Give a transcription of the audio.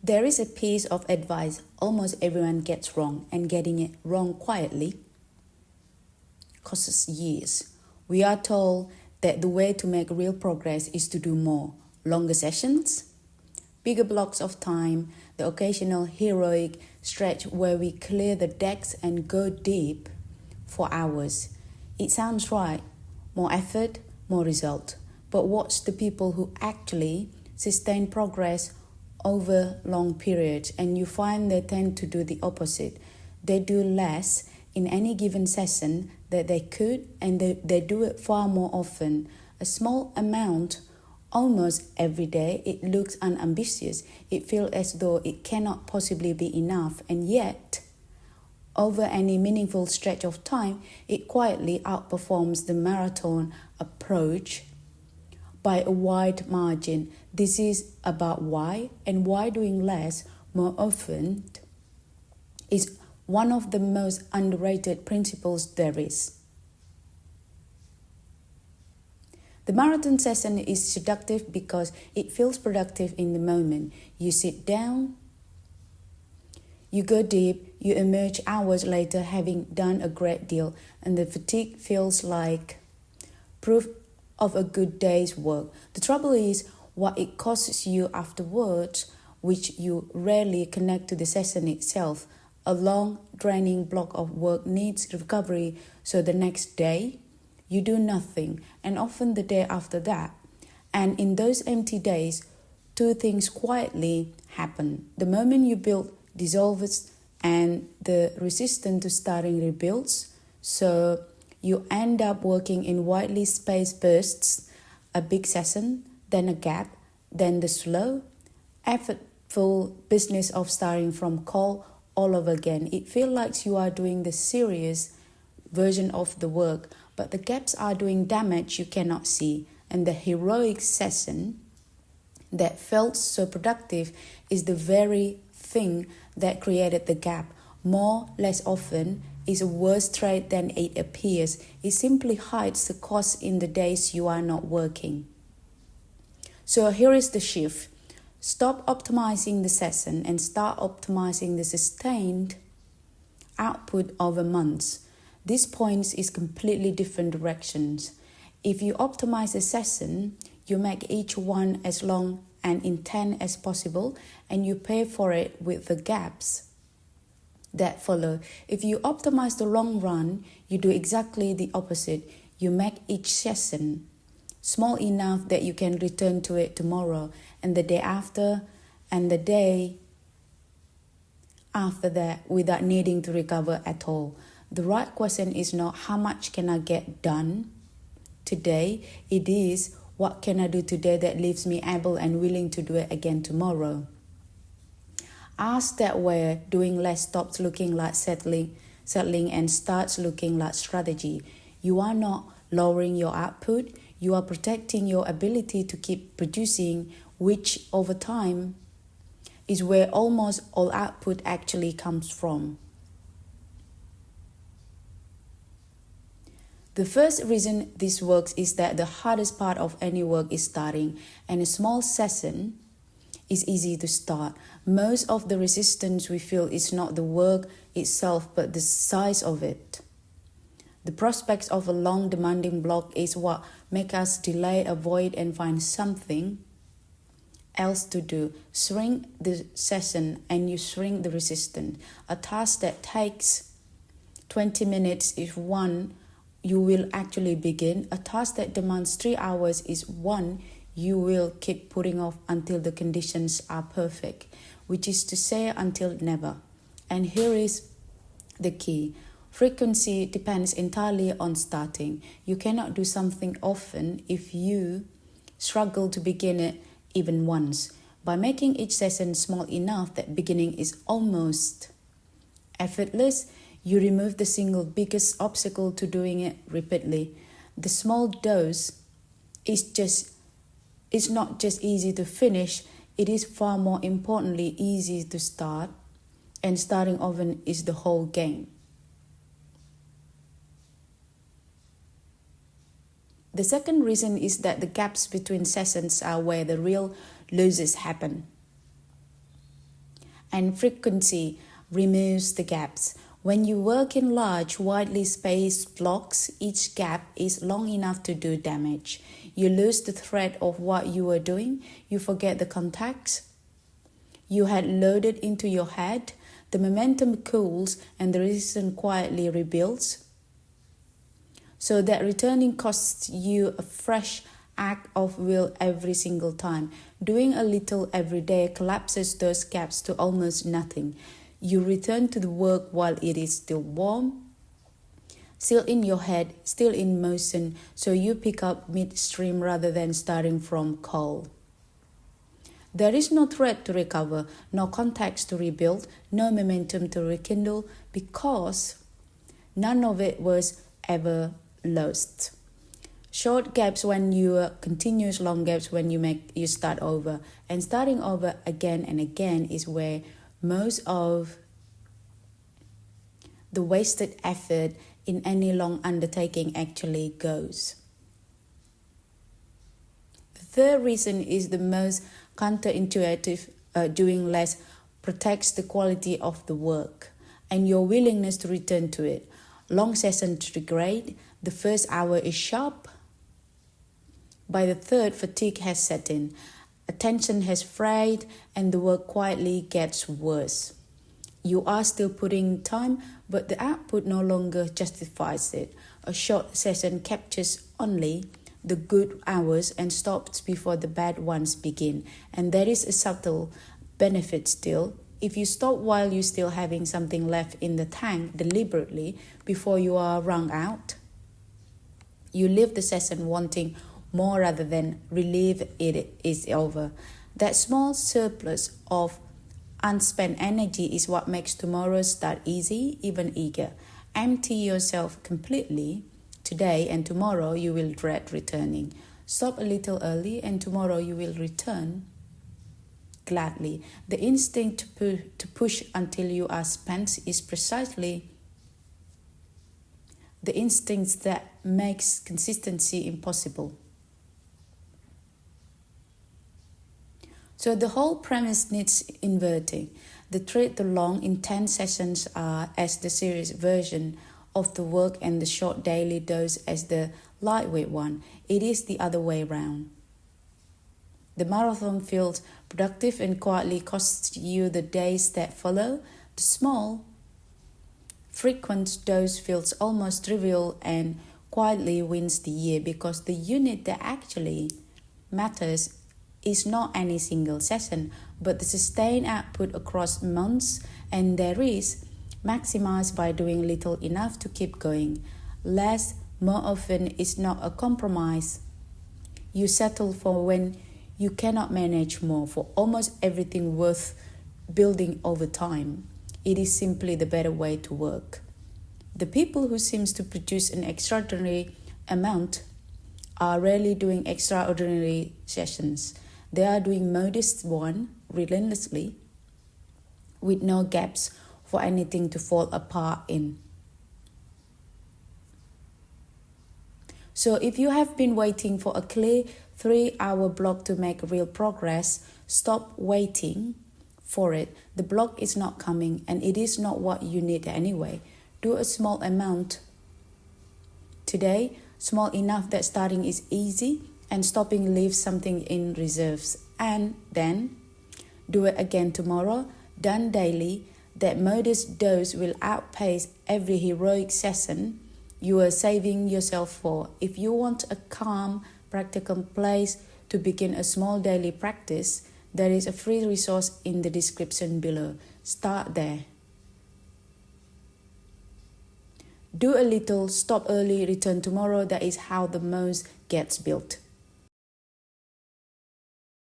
There is a piece of advice almost everyone gets wrong, and getting it wrong quietly costs years. We are told that the way to make real progress is to do more, longer sessions, bigger blocks of time, the occasional heroic stretch where we clear the decks and go deep for hours. It sounds right, more effort, more result. But watch the people who actually sustain progress over long periods, and you find they tend to do the opposite. They do less in any given session that they could, and they do it far more often. A small amount almost every day. It looks unambitious. It feels as though it cannot possibly be enough, and yet over any meaningful stretch of time, it quietly outperforms the marathon approach by a wide margin. This is about why, and why doing less more often is one of the most underrated principles there is. The marathon session is seductive because it feels productive in the moment. You sit down, you go deep, you emerge hours later having done a great deal, and the fatigue feels like proof of a good day's work. The trouble is what it costs you afterwards, which you rarely connect to the session itself. A long, draining block of work needs recovery, so the next day, you do nothing, and often the day after that. And in those empty days, two things quietly happen. The moment you build dissolves, and the resistance to starting rebuilds. So you end up working in widely spaced bursts, a big session, then a gap, then the slow, effortful business of starting from cold all over again. It feels like you are doing the serious version of the work, but the gaps are doing damage you cannot see. And the heroic session that felt so productive is the very thing that created the gap. More, less often, is a worse trait than it appears. It simply hides the cost in the days you are not working. So here is the shift. Stop optimizing the session and start optimizing the sustained output over months. This points is completely different directions. If you optimize a session, you make each one as long and intense as possible, and you pay for it with the gaps that follow. If you optimize the long run, you do exactly the opposite. You make each session small enough that you can return to it tomorrow, and the day after, and the day after that, without needing to recover at all. The right question is not how much can I get done today. It is what can I do today that leaves me able and willing to do it again tomorrow. Ask that way, doing less stops looking like settling and starts looking like strategy. You are not lowering your output, you are protecting your ability to keep producing, which over time is where almost all output actually comes from. The first reason this works is that the hardest part of any work is starting, and a small session is easy to start. Most of the resistance we feel is not the work itself, but the size of it. The prospects of a long demanding block is what make us delay, avoid, and find something else to do. Shrink the session and you shrink the resistance. A task that takes 20 minutes is one you will actually begin. A task that demands 3 hours is one you will keep putting off until the conditions are perfect, which is to say until never. And here is the key. Frequency depends entirely on starting. You cannot do something often if you struggle to begin it even once. By making each session small enough that beginning is almost effortless, you remove the single biggest obstacle to doing it repeatedly. The small dose is not just easy to finish, it is far more importantly easy to start, and starting often is the whole game. The second reason is that the gaps between sessions are where the real losses happen. and frequency removes the gaps. When you work in large, widely spaced blocks, each gap is long enough to do damage. You lose the thread of what you were doing. You forget the context you had loaded into your head. The momentum cools and the resistance quietly rebuilds. So that returning costs you a fresh act of will every single time. Doing a little every day collapses those gaps to almost nothing. You return to the work while it is still warm, still in your head, still in motion, so you pick up midstream rather than starting from cold. There is no thread to recover, no context to rebuild, no momentum to rekindle, because none of it was ever lost. Short gaps when you continuous, long gaps when you start over. And starting over again and again is where most of the wasted effort in any long undertaking actually goes. The third reason is the most counterintuitive. Doing less protects the quality of the work and your willingness to return to it. Long sessions degrade. The first hour is sharp. By the third, fatigue has set in. Attention has frayed and the work quietly gets worse. You are still putting time, but the output no longer justifies it. A short session captures only the good hours and stops before the bad ones begin. And there is a subtle benefit still. If you stop while you're still having something left in the tank deliberately before you are wrung out, you leave the session wanting more rather than relieve it is over. That small surplus of unspent energy is what makes tomorrow's start easy, even eager. Empty yourself completely today and tomorrow you will dread returning. Stop a little early and tomorrow you will return gladly. The instinct to push until you are spent is precisely the instinct that makes consistency impossible. So the whole premise needs inverting. The treat the long, intense sessions are as the serious version of the work and the short daily dose as the lightweight one. It is the other way round. The marathon feels productive and quietly costs you the days that follow. The small, frequent dose feels almost trivial and quietly wins the year because the unit that actually matters is not any single session, but the sustained output across months, and there is maximized by doing little enough to keep going. Less, more often, is not a compromise. You settle for when you cannot manage more. For almost everything worth building over time, it is simply the better way to work. The people who seem to produce an extraordinary amount are rarely doing extraordinary sessions. They are doing modest one relentlessly with no gaps for anything to fall apart in. So if you have been waiting for a clear 3-hour block to make real progress, stop waiting for it. The block is not coming and it is not what you need anyway. Do a small amount today, small enough that starting is easy and stopping leaves something in reserves. And then do it again tomorrow, done daily. That modest dose will outpace every heroic session you are saving yourself for. If you want a calm, practical place to begin a small daily practice, there is a free resource in the description below. Start there. Do a little, stop early, return tomorrow. That is how the most gets built.